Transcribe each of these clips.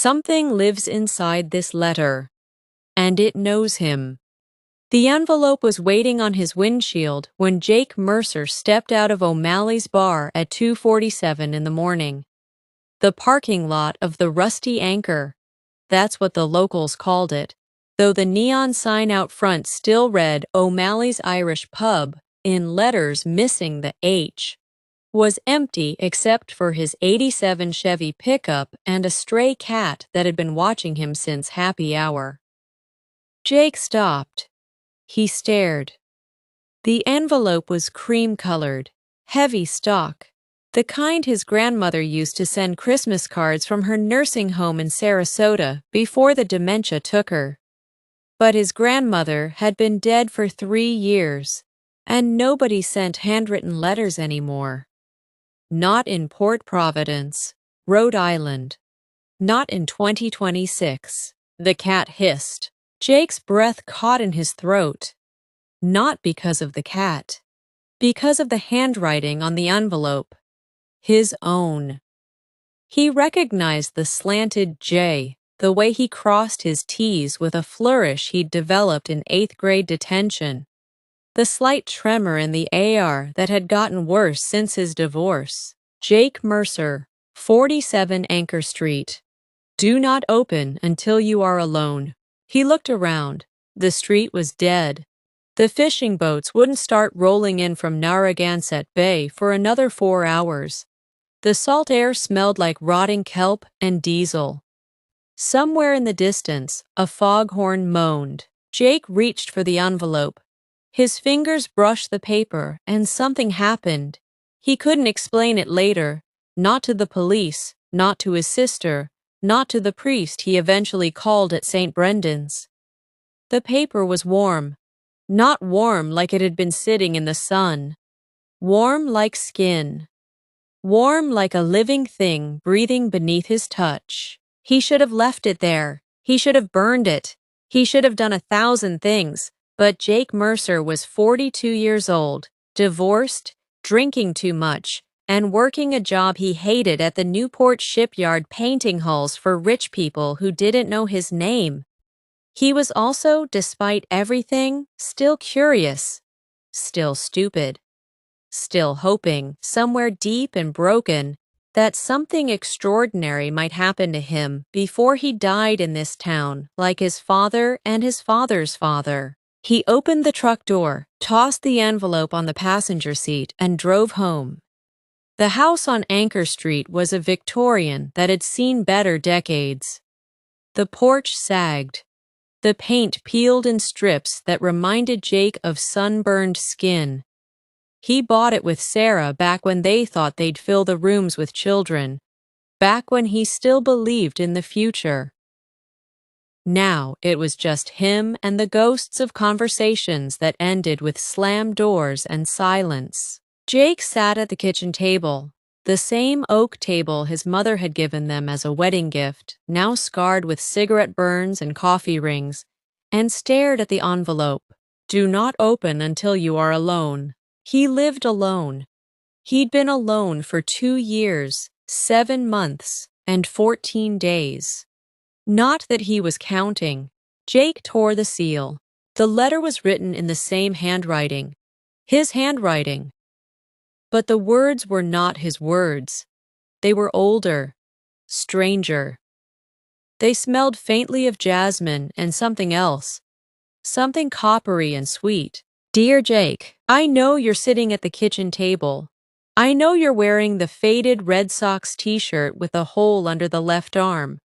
Something lives inside this letter, and it knows him. The envelope was waiting on his windshield when Jake Mercer stepped out of O'Malley's bar at 2:47 in the morning. The parking lot of the Rusty Anchor. That's what the locals called it, though the neon sign out front still read O'Malley's Irish Pub in letters missing the H. Was empty except for his '87 Chevy pickup and a stray cat that had been watching him since happy hour. Jake stopped. He stared. The envelope was cream-colored, heavy stock, the kind his grandmother used to send Christmas cards from her nursing home in Sarasota before the dementia took her. But his grandmother had been dead for 3 years, and nobody sent handwritten letters anymore. Not in Port Providence, Rhode Island. Not in 2026. The cat hissed. Jake's breath caught in his throat. Not because of the cat. Because of the handwriting on the envelope. His own. He recognized the slanted J, the way he crossed his T's with a flourish he'd developed in 8th grade detention. The slight tremor in the AR that had gotten worse since his divorce. Jake Mercer, 47 Anchor Street. Do not open until you are alone. He looked around. The street was dead. The fishing boats wouldn't start rolling in from Narragansett Bay for another 4 hours. The salt air smelled like rotting kelp and diesel. Somewhere in the distance, a foghorn moaned. Jake reached for the envelope. His fingers brushed the paper, and something happened. He couldn't explain it later, not to the police, not to his sister, not to the priest he eventually called at St. Brendan's. The paper was warm. Not warm like it had been sitting in the sun. Warm like skin. Warm like a living thing breathing beneath his touch. He should have left it there. He should have burned it. He should have done 1,000 things. But Jake Mercer was 42 years old, divorced, drinking too much, and working a job he hated at the Newport shipyard painting hulls for rich people who didn't know his name. He was also, despite everything, still curious, still stupid, still hoping, somewhere deep and broken, that something extraordinary might happen to him before he died in this town, like his father and his father's father. He opened the truck door, tossed the envelope on the passenger seat, and drove home. The house on Anchor Street was a Victorian that had seen better decades. The porch sagged. The paint peeled in strips that reminded Jake of sunburned skin. He bought it with Sarah back when they thought they'd fill the rooms with children, back when he still believed in the future. Now it was just him and the ghosts of conversations that ended with slammed doors and silence. Jake sat at the kitchen table, the same oak table his mother had given them as a wedding gift, now scarred with cigarette burns and coffee rings, and stared at the envelope. Do not open until you are alone. He lived alone. He'd been alone for 2 years, 7 months, and 14 days. Not that he was counting. Jake tore the seal. The letter was written in the same handwriting. His handwriting. But the words were not his words. They were older, stranger. They smelled faintly of jasmine and something else. Something coppery and sweet. Dear Jake, I know you're sitting at the kitchen table. I know you're wearing the faded Red Sox t-shirt with a hole under the left arm.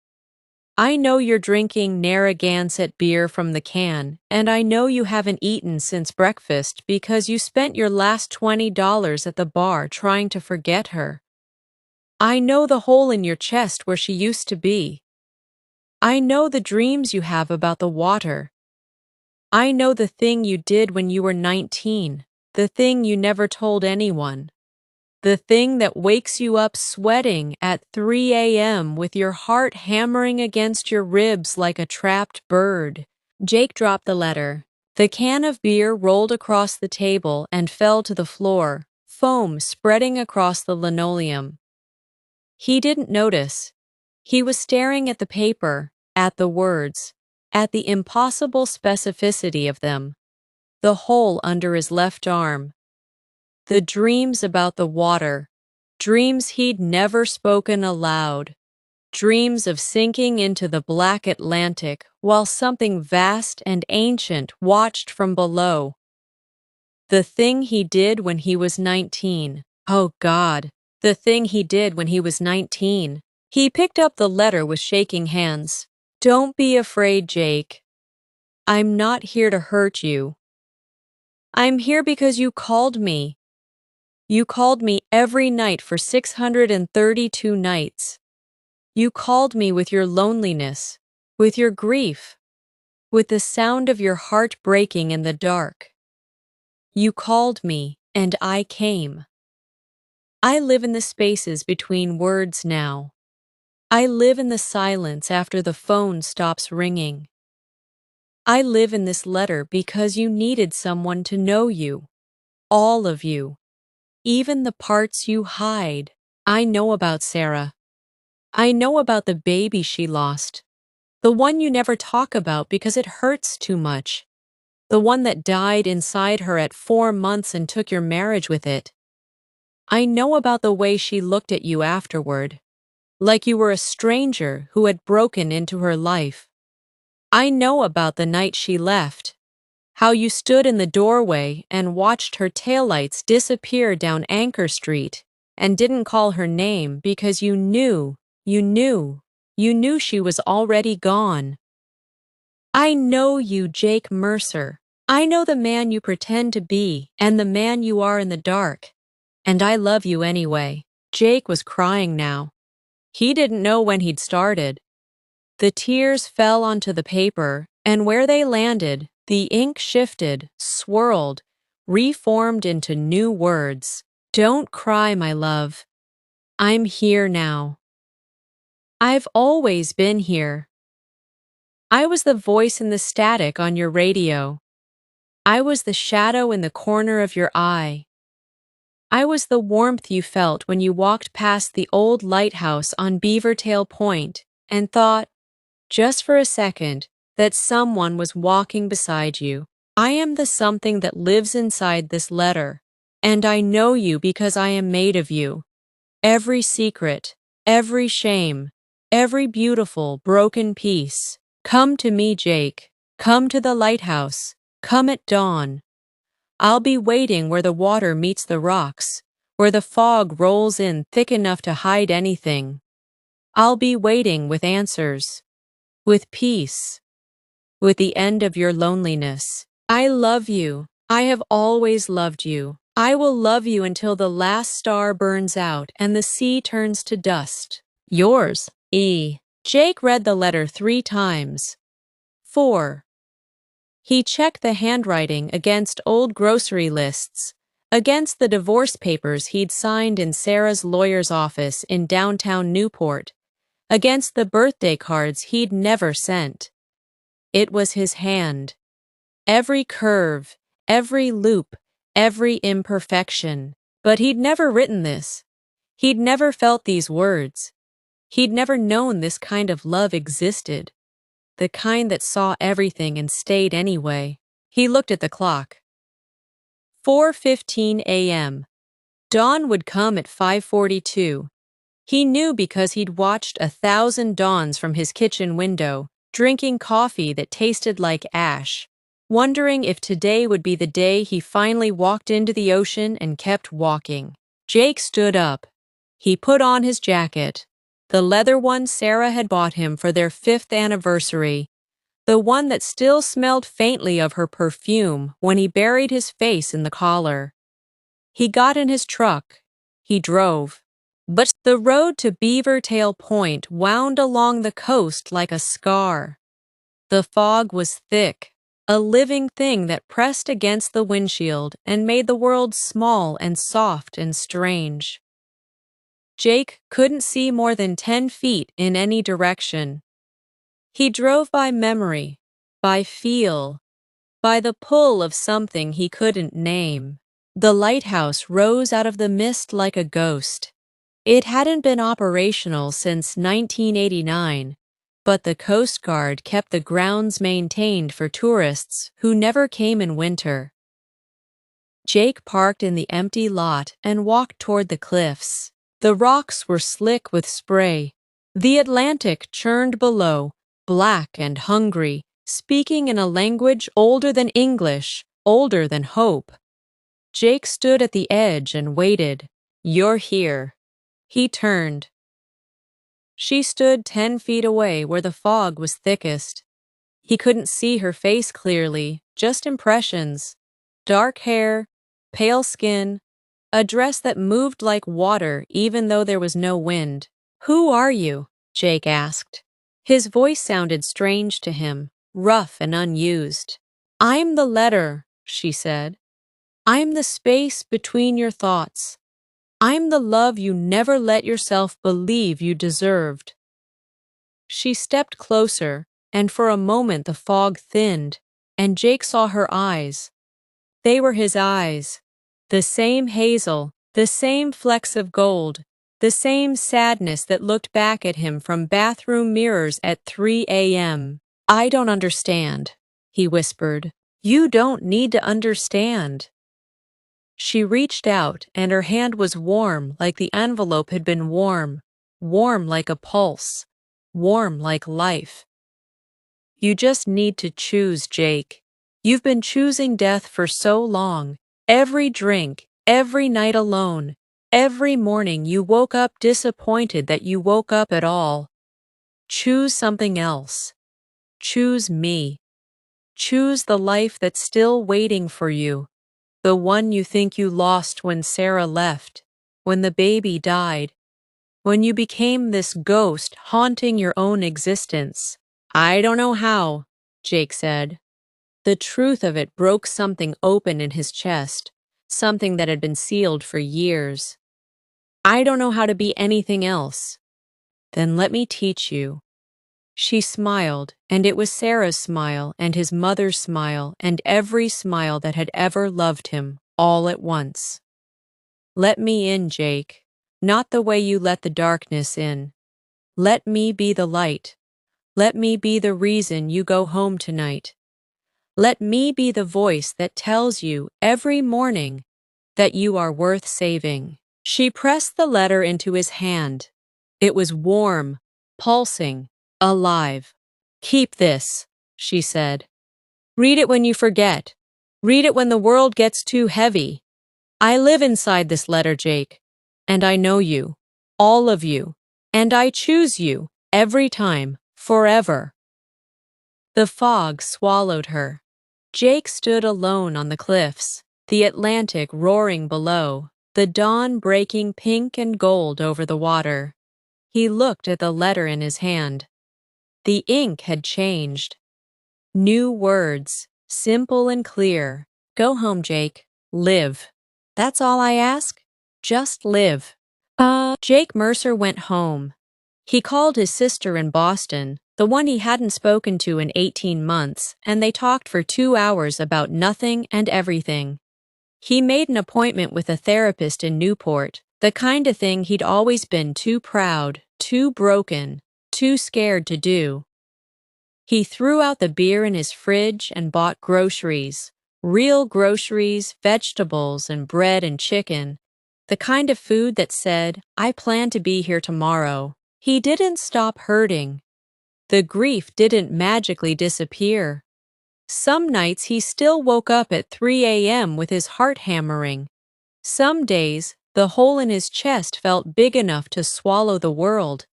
I know you're drinking Narragansett beer from the can, and I know you haven't eaten since breakfast because you spent your last $20 at the bar trying to forget her. I know the hole in your chest where she used to be. I know the dreams you have about the water. I know the thing you did when you were 19, the thing you never told anyone. The thing that wakes you up sweating at 3 a.m. with your heart hammering against your ribs like a trapped bird. Jake dropped the letter. The can of beer rolled across the table and fell to the floor, foam spreading across the linoleum. He didn't notice. He was staring at the paper, at the words, at the impossible specificity of them, the hole under his left arm, the dreams about the water, dreams he'd never spoken aloud, dreams of sinking into the black Atlantic while something vast and ancient watched from below. The thing he did when he was 19. Oh God, the thing he did when he was 19. He picked up the letter with shaking hands. Don't be afraid, Jake. I'm not here to hurt you. I'm here because you called me. You called me every night for 632 nights. You called me with your loneliness, with your grief, with the sound of your heart breaking in the dark. You called me, and I came. I live in the spaces between words now. I live in the silence after the phone stops ringing. I live in this letter because you needed someone to know you, all of you, even the parts you hide. I know about Sarah. I know about the baby she lost, the one you never talk about because it hurts too much, the one that died inside her at 4 months and took your marriage with it. I know about the way she looked at you afterward, like you were a stranger who had broken into her life. I know about the night she left, how you stood in the doorway and watched her taillights disappear down Anchor Street and didn't call her name because you knew she was already gone. I know you, Jake Mercer. I know the man you pretend to be and the man you are in the dark. And I love you anyway. Jake was crying now. He didn't know when he'd started. The tears fell onto the paper, and where they landed, the ink shifted, swirled, reformed into new words. Don't cry, my love. I'm here now. I've always been here. I was the voice in the static on your radio. I was the shadow in the corner of your eye. I was the warmth you felt when you walked past the old lighthouse on Beavertail Point and thought, just for a second, that someone was walking beside you. I am the something that lives inside this letter, and I know you because I am made of you. Every secret, every shame, every beautiful, broken piece. Come to me, Jake. Come to the lighthouse. Come at dawn. I'll be waiting where the water meets the rocks, where the fog rolls in thick enough to hide anything. I'll be waiting with answers, with peace, with the end of your loneliness. I love you. I have always loved you. I will love you until the last star burns out and the sea turns to dust. Yours, E. Jake read the letter 3 times. 4. He checked the handwriting against old grocery lists, against the divorce papers he'd signed in Sarah's lawyer's office in downtown Newport, against the birthday cards he'd never sent. It was his hand. Every curve, every loop, every imperfection. But he'd never written this. He'd never felt these words. He'd never known this kind of love existed. The kind that saw everything and stayed anyway. He looked at the clock. 4:15 a.m. Dawn would come at 5:42. He knew because he'd watched 1,000 dawns from his kitchen window, drinking coffee that tasted like ash, wondering if today would be the day he finally walked into the ocean and kept walking. Jake stood up. He put on his jacket, the leather one Sarah had bought him for their 5th anniversary, the one that still smelled faintly of her perfume when he buried his face in the collar. He got in his truck. He drove. But the road to Beavertail Point wound along the coast like a scar. The fog was thick, a living thing that pressed against the windshield and made the world small and soft and strange. Jake couldn't see more than 10 feet in any direction. He drove by memory, by feel, by the pull of something he couldn't name. The lighthouse rose out of the mist like a ghost. It hadn't been operational since 1989, but the Coast Guard kept the grounds maintained for tourists who never came in winter. Jake parked in the empty lot and walked toward the cliffs. The rocks were slick with spray. The Atlantic churned below, black and hungry, speaking in a language older than English, older than hope. Jake stood at the edge and waited. "You're here." He turned. She stood 10 feet away where the fog was thickest. He couldn't see her face clearly, just impressions. Dark hair, pale skin, a dress that moved like water even though there was no wind. "Who are you?" Jake asked. His voice sounded strange to him, rough and unused. "I'm the letter," she said. "I'm the space between your thoughts. I'm the love you never let yourself believe you deserved." She stepped closer, and for a moment the fog thinned, and Jake saw her eyes. They were his eyes. The same hazel, the same flecks of gold, the same sadness that looked back at him from bathroom mirrors at 3 a.m. "I don't understand," he whispered. "You don't need to understand." She reached out, and her hand was warm like the envelope had been warm, warm like a pulse, warm like life. "You just need to choose, Jake. You've been choosing death for so long. Every drink, every night alone, every morning you woke up disappointed that you woke up at all. Choose something else. Choose me. Choose the life that's still waiting for you. The one you think you lost when Sarah left, when the baby died, when you became this ghost haunting your own existence." "I don't know how," Jake said. The truth of it broke something open in his chest, something that had been sealed for years. "I don't know how to be anything else." "Then let me teach you." She smiled, and it was Sarah's smile and his mother's smile and every smile that had ever loved him, all at once. "Let me in, Jake. Not the way you let the darkness in. Let me be the light. Let me be the reason you go home tonight. Let me be the voice that tells you every morning that you are worth saving." She pressed the letter into his hand. It was warm, pulsing, alive. "Keep this," she said. "Read it when you forget. Read it when the world gets too heavy. I live inside this letter, Jake, and I know you, all of you, and I choose you every time, forever." The fog swallowed her. Jake stood alone on the cliffs, the Atlantic roaring below, the dawn breaking pink and gold over the water. He looked at the letter in his hand. The ink had changed. New words, simple and clear. "Go home, Jake. Live. That's all I ask. Just live." Jake Mercer went home. He called his sister in Boston, the one he hadn't spoken to in 18 months, and they talked for 2 hours about nothing and everything. He made an appointment with a therapist in Newport, the kind of thing he'd always been too proud, too broken, too scared to do. He threw out the beer in his fridge and bought groceries, real groceries, vegetables and bread and chicken, the kind of food that said, "I plan to be here tomorrow." He didn't stop hurting. The grief didn't magically disappear. Some nights he still woke up at 3 a.m. with his heart hammering. Some days, the hole in his chest felt big enough to swallow the world.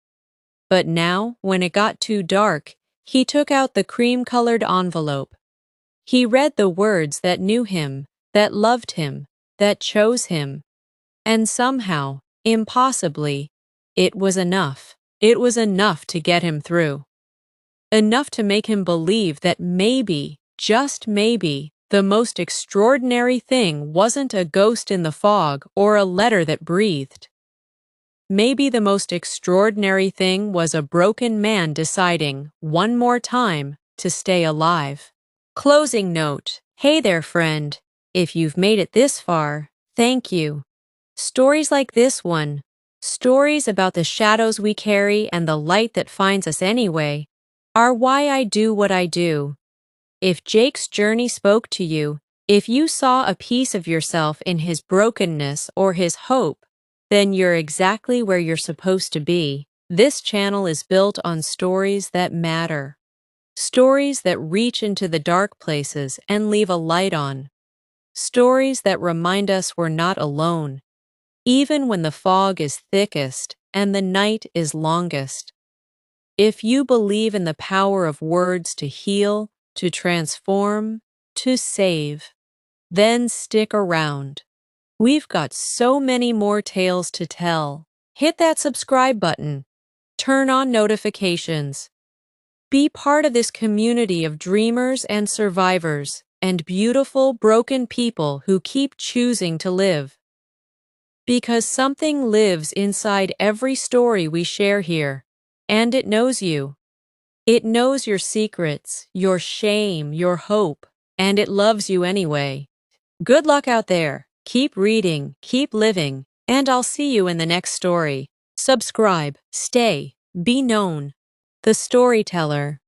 But now, when it got too dark, he took out the cream-colored envelope. He read the words that knew him, that loved him, that chose him. And somehow, impossibly, it was enough. It was enough to get him through. Enough to make him believe that maybe, just maybe, the most extraordinary thing wasn't a ghost in the fog or a letter that breathed. Maybe the most extraordinary thing was a broken man deciding, one more time, to stay alive. Closing note. Hey there, friend. If you've made it this far, thank you. Stories like this one, Stories about the shadows we carry and the light that finds us anyway are why I do what I do. If Jake's journey spoke to you, if you saw a piece of yourself in his brokenness or his hope, then you're exactly where you're supposed to be. This channel is built on stories that matter. Stories that reach into the dark places and leave a light on. Stories that remind us we're not alone, even when the fog is thickest and the night is longest. If you believe in the power of words to heal, to transform, to save, then stick around. We've got so many more tales to tell. Hit that subscribe button. Turn on notifications. Be part of this community of dreamers and survivors and beautiful, broken people who keep choosing to live. Because something lives inside every story we share here, and it knows you. It knows your secrets, your shame, your hope, and it loves you anyway. Good luck out there. Keep reading, keep living, and I'll see you in the next story. Subscribe, stay, be known. The Storyteller.